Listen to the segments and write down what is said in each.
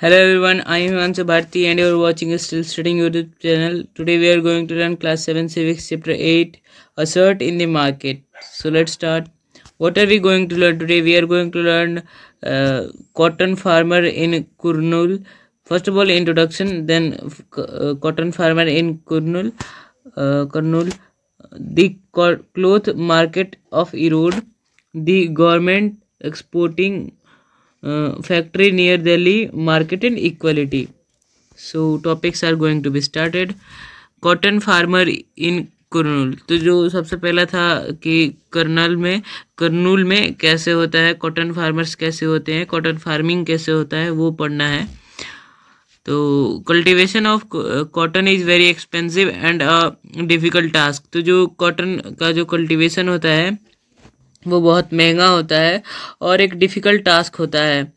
Hello everyone, I am Himanshu Bharti and you are watching a Still Studying YouTube channel. Today we are going to learn class 7 civics chapter 8, assert in the market. So let's start. What are we going to learn today? We are going to learn cotton farmer in Kurnool. First of all, introduction, then cotton farmer in Kurnool. The cloth market of Erode, the government exporting factory near Delhi, market and equality. So topics are going to be started. Cotton farmer in Kurnool, तो जो सबसे पहला था कि करनूल में कैसे होता है, कॉटन फार्मर्स कैसे होते हैं, कॉटन फार्मिंग कैसे होता है, वो पढ़ना है. तो cultivation of cotton is very expensive and difficult task. तो जो कॉटन का जो कल्टीवेशन होता है वो बहुत महंगा होता है और एक डिफ़िकल्ट टास्क होता है.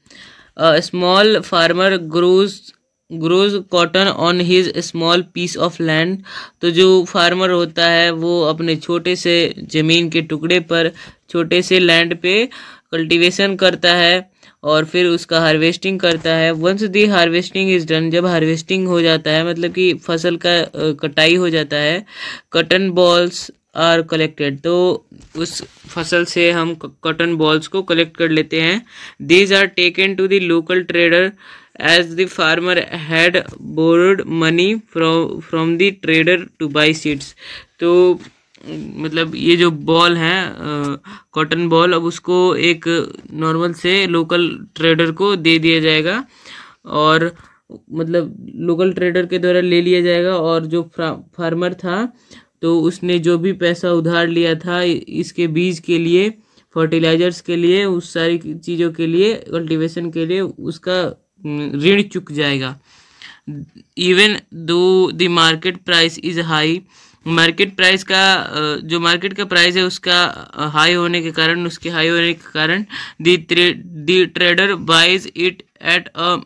Small farmer grows cotton on his small piece of land. तो जो फार्मर होता है वो अपने छोटे से ज़मीन के टुकड़े पर, छोटे से लैंड पे कल्टीवेशन करता है और फिर उसका हार्वेस्टिंग करता है. Once the harvesting is done, जब हार्वेस्टिंग हो जाता है मतलब कि फसल का कटाई हो जाता है, कॉटन बॉल्स आर कलेक्टेड. तो उस फसल से हम कॉटन बॉल्स को कलेक्ट कर लेते हैं. These are taken to the local trader as the farmer had borrowed money from the trader to buy seeds. तो मतलब ये जो बॉल है कॉटन बॉल, अब उसको एक नॉर्मल से लोकल ट्रेडर को दे दिया जाएगा और मतलब लोकल ट्रेडर के द्वारा ले लिया जाएगा. और जो फार्मर था तो उसने जो भी पैसा उधार लिया था इसके बीज के लिए, फर्टिलाइजर्स के लिए, उस सारी चीज़ों के लिए, कल्टीवेशन के लिए उसका ऋण चुक जाएगा. Even though the market price is high, market price का जो मार्केट का प्राइस है उसका हाई होने के कारण, उसके हाई होने के कारण the trader buys it at a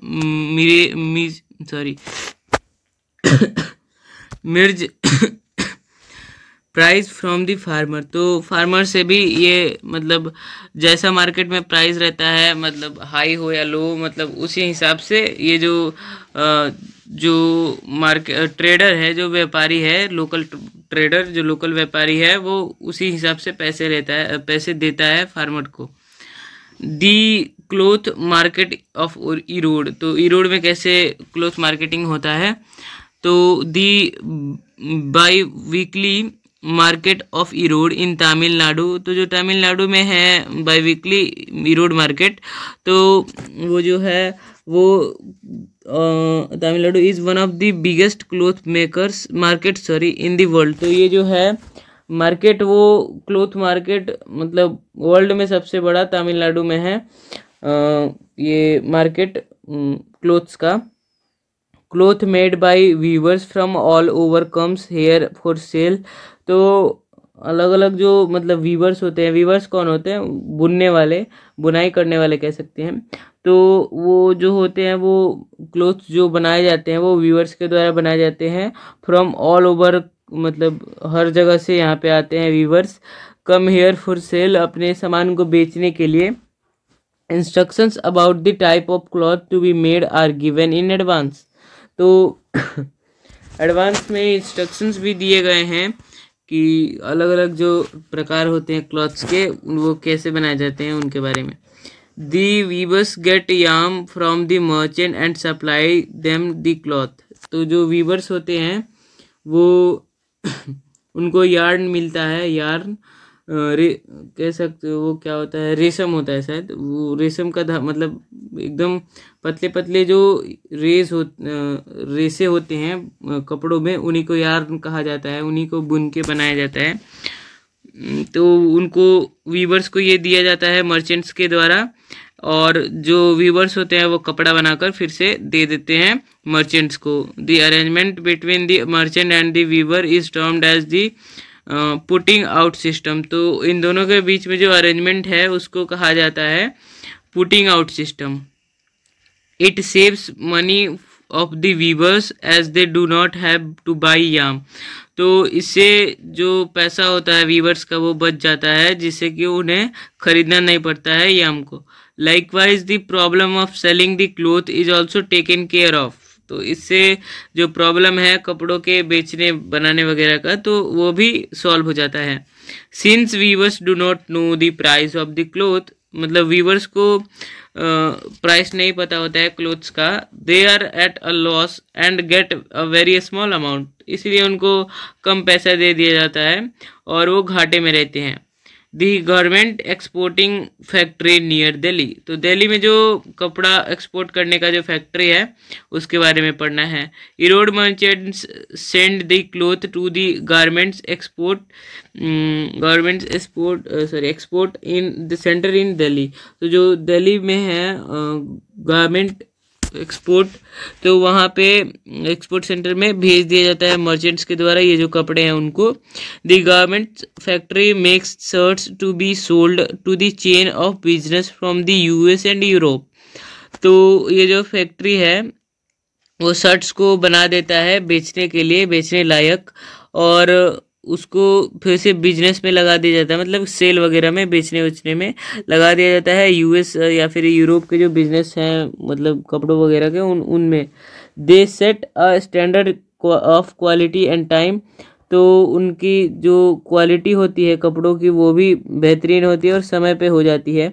मिर्ज प्राइस फ्रॉम द फार्मर. तो फार्मर से भी ये मतलब जैसा मार्केट में प्राइस रहता है, मतलब हाई हो या लो, मतलब उसी हिसाब से ये जो मार्केट ट्रेडर है, जो व्यापारी है, लोकल ट्रेडर जो लोकल व्यापारी है, वो उसी हिसाब से पैसे देता है फार्मर को. The cloth market of Erode, तो इरोड में कैसे क्लोथ मार्केटिंग होता है. तो the biweekly market of Erode in Tamil Nadu, तो जो तमिलनाडु में है बाई वीकली इरोड मार्केट, तो वो जो है वो Tamil Nadu is one of the biggest cloth makers market in the world. तो ये जो है मार्केट, वो क्लोथ मार्केट मतलब वर्ल्ड में सबसे बड़ा तमिलनाडु में है ये मार्केट क्लोथ्स का. Cloth made by weavers from all over comes here for sale. तो अलग अलग जो मतलब वीवर्स होते हैं, वीवर्स कौन होते हैं, बुनने वाले, बुनाई करने वाले कह सकते हैं. तो वो जो होते हैं वो क्लोथ्स जो बनाए जाते हैं वो वीवर्स के द्वारा बनाए जाते हैं. फ्रॉम ऑल ओवर मतलब हर जगह से यहाँ पे आते हैं weavers. Come here for sale, अपने सामान को बेचने के लिए. Instructions about the type of cloth to be made are given in advance. तो एडवांस में इंस्ट्रक्शंस भी दिए गए हैं कि अलग अलग जो प्रकार होते हैं क्लॉथ्स के, वो कैसे बनाए जाते हैं उनके बारे में. The weavers get yarn from the merchant and supply them the cloth. तो जो वीवर्स होते हैं वो उनको यार्न मिलता है, यार्न कह सकते हो, वो क्या होता है, रेशम होता है शायद. वो रेशम का मतलब एकदम पतले पतले जो रेसे होते हैं कपड़ों में, उन्हीं को यार्न कहा जाता है, उन्हीं को बुन के बनाया जाता है. तो उनको वीवर्स को ये दिया जाता है मर्चेंट्स के द्वारा, और जो वीवर्स होते हैं वो कपड़ा बनाकर फिर से दे देते हैं मर्चेंट्स को. The arrangement between the merchant and the weaver is termed as the putting out system. तो इन दोनों के बीच में जो अरेंजमेंट है उसको कहा जाता है putting out system. It saves money of the weavers as they do not have to buy yarn. तो इससे जो पैसा होता है वीवर्स का वो बच जाता है, जिससे कि उन्हें खरीदना नहीं पड़ता है याम को. Likewise the problem of selling the cloth is also taken care of. तो इससे जो प्रॉब्लम है कपड़ों के बेचने बनाने वगैरह का, तो वो भी सॉल्व हो जाता है। Since weavers do not know the price of the cloth, मतलब वीवर्स को प्राइस नहीं पता होता है क्लोथ्स का, they are at a loss and get a very small amount, इसलिए उनको कम पैसा दे दिया जाता है और वो घाटे में रहते हैं। The government exporting factory near Delhi, तो दिल्ली में जो कपड़ा एक्सपोर्ट करने का जो फैक्ट्री है उसके बारे में पढ़ना है। Erode merchants send the cloth to the garments export export in the centre in Delhi, तो जो दिल्ली में है गारमेंट एक्सपोर्ट, तो वहाँ पे एक्सपोर्ट सेंटर में भेज दिया जाता है मर्चेंट्स के द्वारा ये जो कपड़े हैं उनको। The garment factory makes shirts to be sold to the chain of business from the US and Europe, तो ये जो फैक्ट्री है वो शर्ट्स को बना देता है बेचने के लिए, बेचने लायक, और उसको फिर से बिजनेस में लगा दिया जाता है, मतलब सेल वगैरह में बेचने उचने में लगा दिया जाता है यूएस या फिर यूरोप के जो बिजनेस हैं मतलब कपड़ों वगैरह के उनमें। They set a standard of quality and time, तो उनकी जो क्वालिटी होती है कपड़ों की वो भी बेहतरीन होती है और समय पे हो जाती है।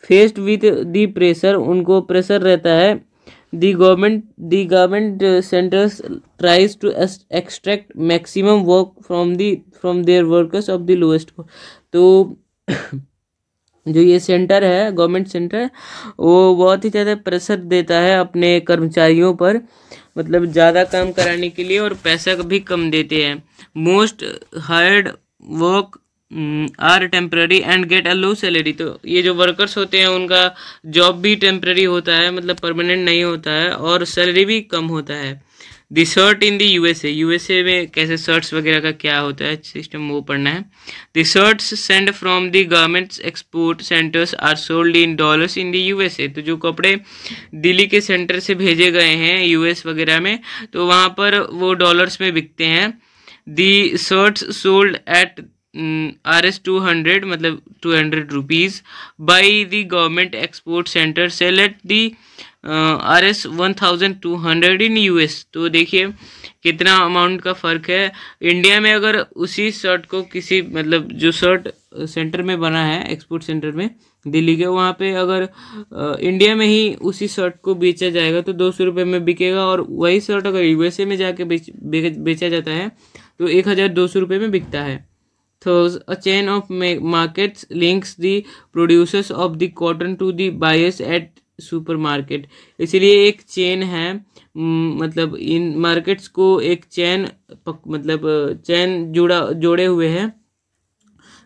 फेस्ड विथ दी प्रेशर, उनको प्रेशर रहता है। The government centers tries to extract maximum work from their workers of the lowest cost, तो जो ये सेंटर है गवर्नमेंट सेंटर, वो बहुत ही ज़्यादा प्रेशर देता है अपने कर्मचारियों पर, मतलब ज़्यादा काम कराने के लिए और पैसा भी कम देते हैं। Most hired work are temporary and get a low salary, तो ये जो वर्कर्स होते हैं उनका जॉब भी टेम्पररी होता है, मतलब परमानेंट नहीं होता है, और सैलरी भी कम होता है। दी शर्ट इन द यूएसए में कैसे शर्ट्स वगैरह का क्या होता है सिस्टम वो पढ़ना है। The shirts send from the garments export centres are sold in dollars in the USA, तो जो कपड़े दिल्ली के सेंटर से भेजे गए हैं यूएस वगैरह में, तो वहाँ पर वो डॉलर्स में बिकते हैं। दी शर्ट्स सोल्ड एट RS200, मतलब 200 rupees by the government export centre sell at the RS1200 in US, तो देखिए कितना अमाउंट का फ़र्क है। इंडिया में अगर उसी शर्ट को किसी मतलब जो शर्ट सेंटर में बना है एक्सपोर्ट सेंटर में दिल्ली के, वहाँ पे अगर इंडिया में ही उसी शर्ट को बेचा जाएगा तो 200 रुपये में बिकेगा, और वही शर्ट अगर यूएसए में जाके बेचा जाता है तो 1200 रुपये में बिकता है। Thus, a chain of markets links the producers of the cotton to the buyers at supermarket, इसलिए एक चेन है, मतलब इन मार्केट्स को एक चेन मतलब चेन जोड़े हुए हैं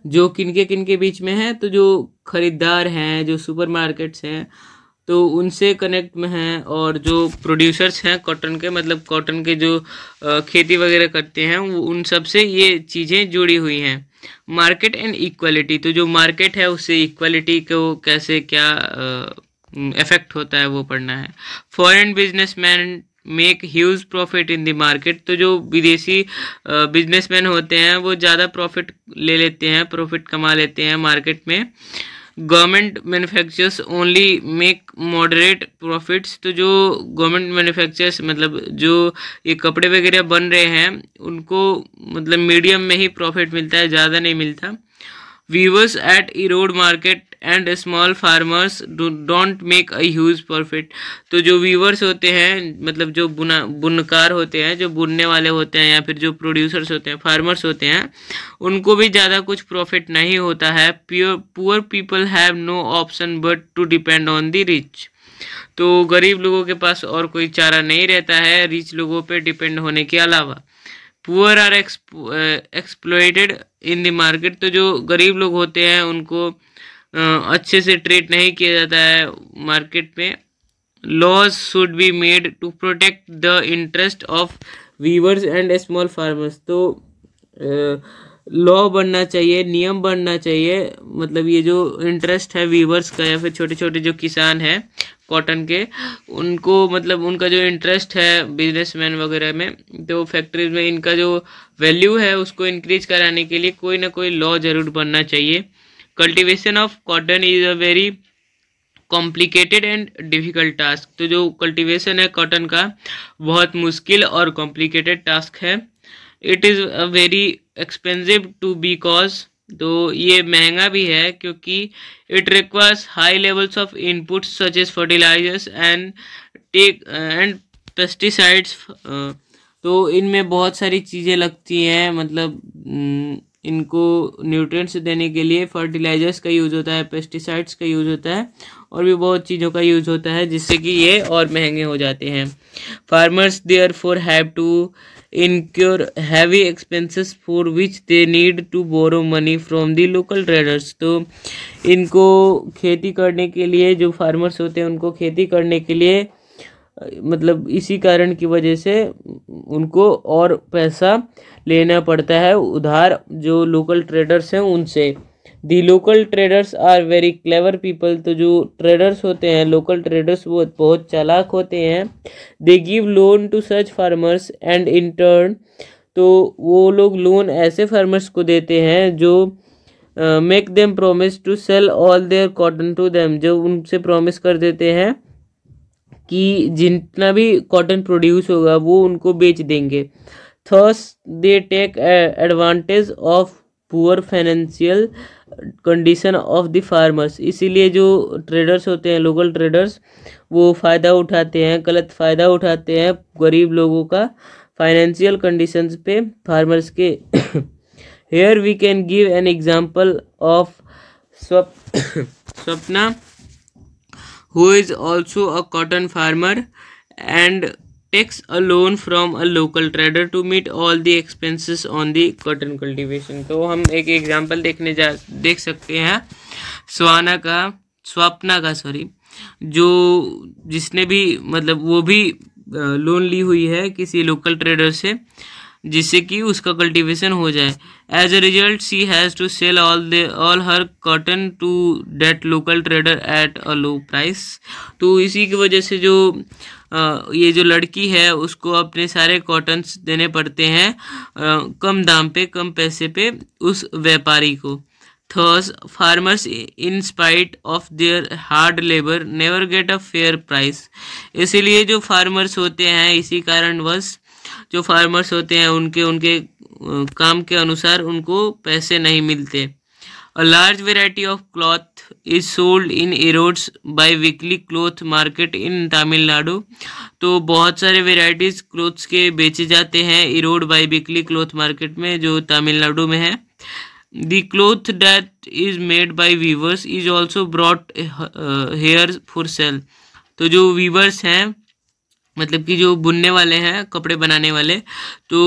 जो किनके बीच में है, तो जो खरीदार हैं जो सुपरमार्केट्स हैं तो उनसे कनेक्ट में हैं, और जो प्रोड्यूसर्स हैं कॉटन के, मतलब कॉटन के जो खेती वगैरह करते हैं वो उन सब से ये चीज़ें जुड़ी हुई हैं। मार्केट एंड इक्वालिटी, तो जो मार्केट है उससे इक्वालिटी को कैसे क्या इफेक्ट होता है वो पढ़ना है। Foreign businessman make huge profit in the market, तो जो विदेशी बिजनेसमैन होते हैं वो ज़्यादा प्रॉफिट ले लेते हैं, प्रॉफिट कमा लेते हैं मार्केट में। Government manufacturers only make moderate profits, तो जो गवर्नमेंट मैन्युफैक्चरर्स मतलब जो ये कपड़े वगैरह बन रहे हैं उनको मतलब मीडियम में ही प्रॉफिट मिलता है, ज़्यादा नहीं मिलता। Weavers at Erode market and small farmers don't make a huge profit, तो जो वीवर्स होते हैं मतलब जो बुनकार होते हैं, जो बुनने वाले होते हैं, या फिर जो प्रोड्यूसर्स होते हैं, फार्मर्स होते हैं, उनको भी ज़्यादा कुछ प्रॉफिट नहीं होता है। Poor people have no option but to depend on the rich, तो गरीब लोगों के पास और कोई चारा नहीं रहता है रिच लोगों पे डिपेंड होने के अलावा। Poor are exploited in the market, तो जो गरीब लोग होते हैं उनको अच्छे से ट्रीट नहीं किया जाता है मार्केट में। Laws should be made to protect the interest of weavers and small farmers, तो लॉ बनना चाहिए, नियम बनना चाहिए, मतलब ये जो इंटरेस्ट है वीवर्स का या फिर छोटे छोटे जो किसान हैं कॉटन के, उनको मतलब उनका जो इंटरेस्ट है बिजनेसमैन वगैरह में, तो फैक्ट्रीज में इनका जो वैल्यू है उसको इंक्रीज कराने के लिए कोई ना कोई लॉ जरूर बनना चाहिए। Cultivation of cotton is a very complicated and difficult task. तो जो कल्टीवेशन है कॉटन का बहुत मुश्किल और कॉम्प्लिकेटेड टास्क है। It is a very expensive to because, तो ये महंगा भी है क्योंकि it requires high levels of inputs such as fertilisers and pesticides. तो इनमें बहुत सारी चीज़ें लगती हैं, मतलब इनको न्यूट्रिएंट्स देने के लिए फर्टिलाइजर्स का यूज़ होता है, पेस्टिसाइड्स का यूज़ होता है और भी बहुत चीज़ों का यूज़ होता है, जिससे कि ये और महंगे हो जाते हैं। Farmers therefore have to incur heavy expenses for which they need to borrow money from the local traders। तो इनको खेती करने के लिए, जो फार्मर्स होते हैं उनको खेती करने के लिए मतलब इसी कारण की वजह से उनको और पैसा लेना पड़ता है उधार, जो लोकल ट्रेडर्स हैं उनसे। The local traders are very clever people. तो जो ट्रेडर्स होते हैं, लोकल ट्रेडर्स, वो बहुत चालाक होते हैं। They give loan to such farmers and in turn, तो वो लोग लोन ऐसे फार्मर्स को देते हैं जो make them promise to sell all their cotton to them, जो उनसे प्रॉमिस कर देते हैं कि जितना भी कॉटन प्रोड्यूस होगा वो उनको बेच देंगे। Thus they take advantage of poor financial condition of the farmers. इसीलिए जो ट्रेडर्स होते हैं, लोकल ट्रेडर्स, वो फ़ायदा उठाते हैं, गलत फ़ायदा उठाते हैं गरीब लोगों का फाइनेंशियल कंडीशंस पे, फार्मर्स के। Here we can give an example of Swapna who is also a cotton farmer and takes a loan from a local trader to meet all the expenses on the cotton cultivation। तो हम एक example देख सकते हैं स्वप्ना का जो जिसने भी मतलब वो भी लोन ली हुई है किसी लोकल ट्रेडर से, जिससे कि उसका कल्टीवेशन हो जाए। As a result she has to sell all her cotton to that local trader at a low price. तो इसी की वजह से जो ये जो लड़की है उसको अपने सारे कॉटन्स देने पड़ते हैं कम दाम पे, कम पैसे पे उस व्यापारी को। Thus, farmers, in spite of their hard labor, never get a fair price। इसीलिए जो फार्मर्स होते हैं, इसी कारणवश जो फार्मर्स होते हैं उनके काम के अनुसार उनको पैसे नहीं मिलते। A large variety of cloth is sold in Erodes by weekly cloth market in Tamil Nadu। तो बहुत सारे वेराइटीज क्लोथ्स के बेचे जाते हैं Erode by weekly cloth market में, जो तमिलनाडु में है। The cloth that is made by weavers is also brought here for sale। तो जो वीवर्स हैं, मतलब कि जो बुनने वाले हैं, कपड़े बनाने वाले, तो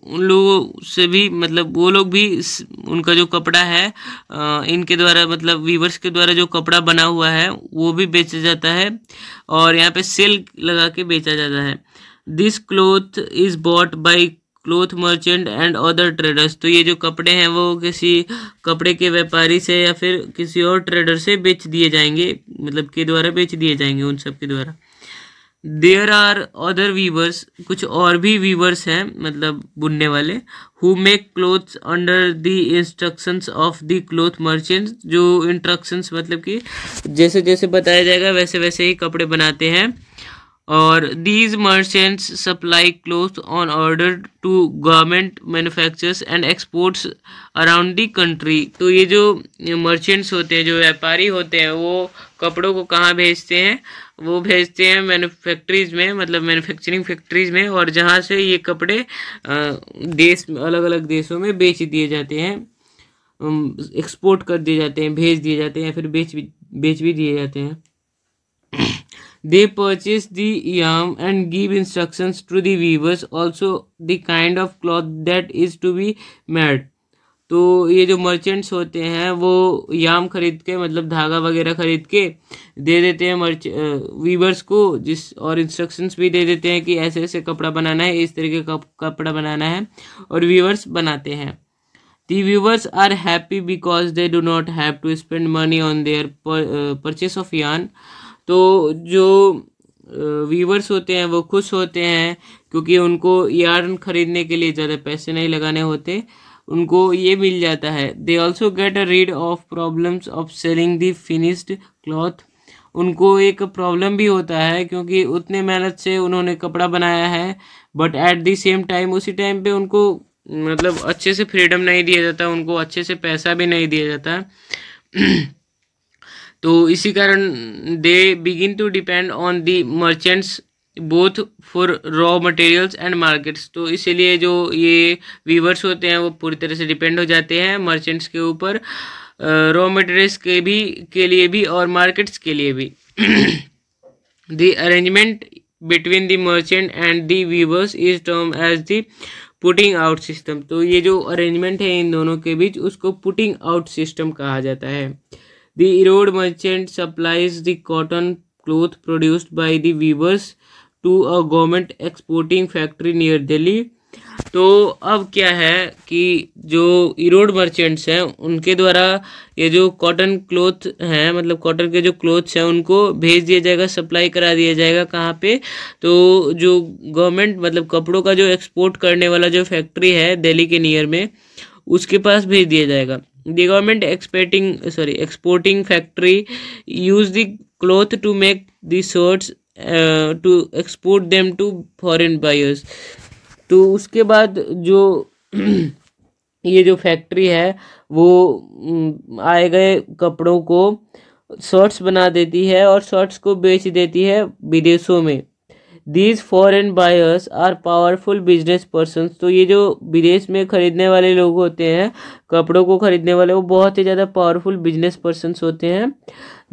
उन लोगों से भी मतलब वो लोग भी उनका जो कपड़ा है इनके द्वारा, मतलब वीवर्स के द्वारा जो कपड़ा बना हुआ है वो भी बेचा जाता है और यहाँ पे सेल लगा के बेचा जाता है। This cloth is bot by cloth merchant and other traders. तो ये जो कपड़े हैं वो किसी कपड़े के व्यापारी से या फिर किसी और ट्रेडर से बेच दिए जाएंगे, मतलब के द्वारा बेच दिए जाएंगे उन सब के द्वारा। देयर आर अदर वीवर्स, कुछ और भी वीवर्स हैं मतलब बुनने वाले, who make clothes under the instructions of the cloth merchants. जो इंस्ट्रक्शंस मतलब कि जैसे जैसे बताया जाएगा वैसे वैसे ही कपड़े बनाते हैं। और these merchants supply cloth on order to government manufacturers and exports around the country. तो ये जो मर्चेंट्स होते हैं, जो व्यापारी होते हैं, वो कपड़ों को कहाँ भेजते हैं? वो भेजते हैं मैन्युफैक्चरीज में, मतलब मैन्युफैक्चरिंग फैक्ट्रीज में, और जहाँ से ये कपड़े देश में, अलग अलग देशों में बेच दिए जाते हैं, एक्सपोर्ट कर दिए जाते हैं, भेज दिए जाते हैं, या फिर बेच भी दिए जाते हैं। They purchase the yarn and give instructions to the weavers also the kind of cloth that is to be made। तो ये जो मर्चेंट्स होते हैं वो याम खरीद के, मतलब धागा वगैरह खरीद के दे देते हैं वीवर्स को, और इंस्ट्रक्शंस भी दे देते हैं कि ऐसे ऐसे कपड़ा बनाना है, इस तरीके का कपड़ा बनाना है, और वीवर्स बनाते हैं। The viewers are happy because they do not have to spend money on their purchase of yarn। तो जो वीवर्स होते हैं वो खुश होते हैं क्योंकि उनको यार्न खरीदने के लिए ज़्यादा पैसे नहीं लगाने होते, उनको ये मिल जाता है। They also get a read of problems of selling the finished cloth. उनको एक प्रॉब्लम भी होता है, क्योंकि उतने मेहनत से उन्होंने कपड़ा बनाया है, but at the same time उसी टाइम पे उनको मतलब अच्छे से फ्रीडम नहीं दिया जाता, उनको अच्छे से पैसा भी नहीं दिया जाता। तो इसी कारण they begin to depend on the merchants both for raw materials and markets. तो इसीलिए जो ये वीवर्स होते हैं वो पूरी तरह से डिपेंड हो जाते हैं मर्चेंट्स के ऊपर, रॉ मटेरियल्स के लिए भी और मार्केट्स के लिए भी। The arrangement between the merchant and the weavers is term as the putting out system. तो ये जो अरेंजमेंट है इन दोनों के बीच, उसको पुटिंग आउट सिस्टम कहा जाता है। The Erode merchant supplies the cotton cloth produced by the weavers to a government exporting factory near Delhi. तो अब क्या है कि जो इरोड मर्चेंट्स हैं उनके द्वारा ये जो कॉटन क्लोथ हैं, मतलब कॉटन के जो क्लोथ्स हैं, उनको भेज दिया जाएगा, सप्लाई करा दिया जाएगा कहाँ पे, तो जो गवर्नमेंट मतलब कपड़ों का जो एक्सपोर्ट करने वाला जो फैक्ट्री है दिल्ली के नियर में, उसके पास भेज दिया जाएगा। The government exporting factory use the cloth to make the shirts to export them to foreign buyers. तो उसके बाद जो ये जो फैक्ट्री है वो आए गए कपड़ों को शर्ट्स बना देती है और शर्ट्स को बेच देती है विदेशों में। These foreign buyers are powerful business persons. तो ये जो विदेश में खरीदने वाले लोग होते हैं, कपड़ों को खरीदने वाले, वो बहुत ही ज़्यादा पावरफुल बिजनेस पर्सन्स होते हैं।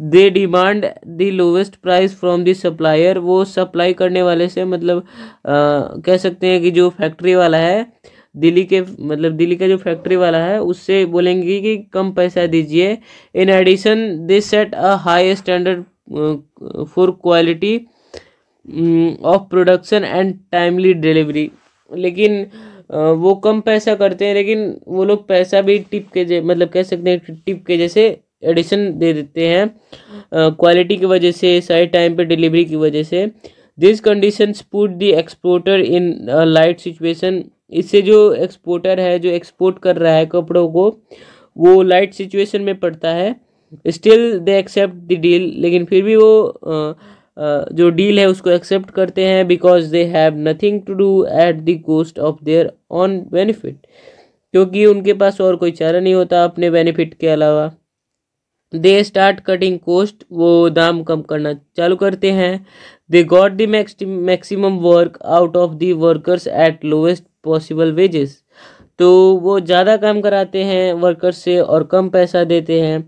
They demand the lowest price from the supplier. वो सप्लाई करने वाले से मतलब कह सकते हैं कि जो फैक्ट्री वाला है दिल्ली का जो फैक्ट्री वाला है उससे बोलेंगे कि कम पैसा दीजिए। In addition they set a high standard for quality of production and timely delivery. लेकिन वो कम पैसा करते हैं, लेकिन वो लोग पैसा भी टिप के मतलब कह सकते हैं टिप के जैसे एडिशन दे देते हैं क्वालिटी की वजह से, सही टाइम पे डिलीवरी की वजह से। This conditions put the exporter in light situation. इससे जो एक्सपोर्टर है, जो एक्सपोर्ट कर रहा है कपड़ों को, वो लाइट सिचुएशन में पड़ता है। Still they accept the deal. लेकिन फिर भी वो जो डील है उसको एक्सेप्ट करते हैं, because they have nothing to do at the cost of their own benefit. क्योंकि उनके पास और कोई चारा नहीं होता अपने बेनिफिट के अलावा। They start cutting cost. वो दाम कम करना चालू करते हैं। They got the maximum work out of the workers at lowest possible wages. तो वो ज़्यादा काम कराते हैं वर्कर्स से और कम पैसा देते हैं।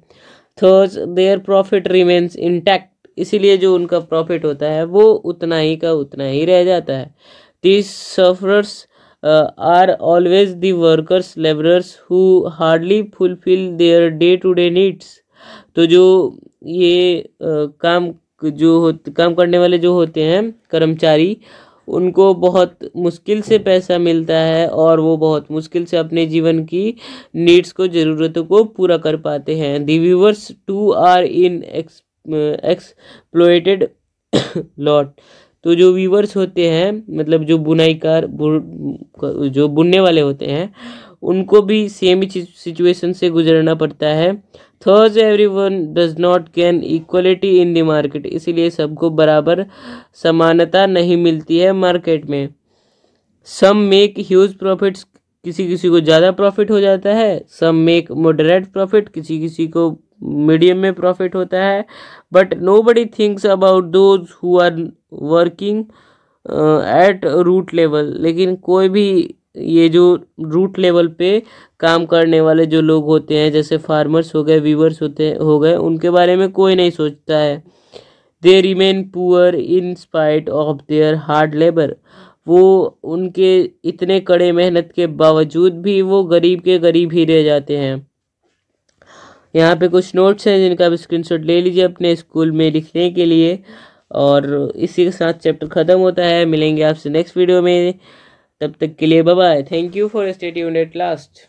Third their profit remains intact. इसीलिए जो उनका प्रॉफिट होता है वो उतना ही का उतना ही रह जाता है। This sufferers are always the workers labourers who hardly fulfil their day to day needs. तो जो ये काम करने वाले जो होते हैं कर्मचारी, उनको बहुत मुश्किल से पैसा मिलता है और वो बहुत मुश्किल से अपने जीवन की नीड्स को, ज़रूरतों को पूरा कर पाते हैं। The weavers too are in exploited lot. तो जो वीवर्स होते हैं मतलब जो बुनाईकार जो बुनने वाले होते हैं, उनको भी सेम ही सिचुएशन से गुजरना पड़ता है। Third everyone does not gain equality in the market. इसीलिए सबको बराबर समानता नहीं मिलती है मार्केट में। Some make huge profits. किसी किसी को ज़्यादा प्रॉफिट हो जाता है। Some make moderate profit. किसी किसी को मीडियम में प्रॉफिट होता है। But nobody thinks about those who are working at root level. लेकिन कोई भी ये जो रूट लेवल पे काम करने वाले जो लोग होते हैं, जैसे फार्मर्स हो गए, वीवर्स हो गए, उनके बारे में कोई नहीं सोचता है। They remain poor in spite of their hard labour. वो उनके इतने कड़े मेहनत के बावजूद भी वो गरीब के गरीब ही रह जाते हैं। यहाँ पे कुछ नोट्स हैं जिनका आप स्क्रीनशॉट ले लीजिए अपने स्कूल में लिखने के लिए। और इसी के साथ चैप्टर ख़त्म होता है। मिलेंगे आपसे नेक्स्ट वीडियो में, तब तक के लिए bye bye. Thank you for stay tuned at last.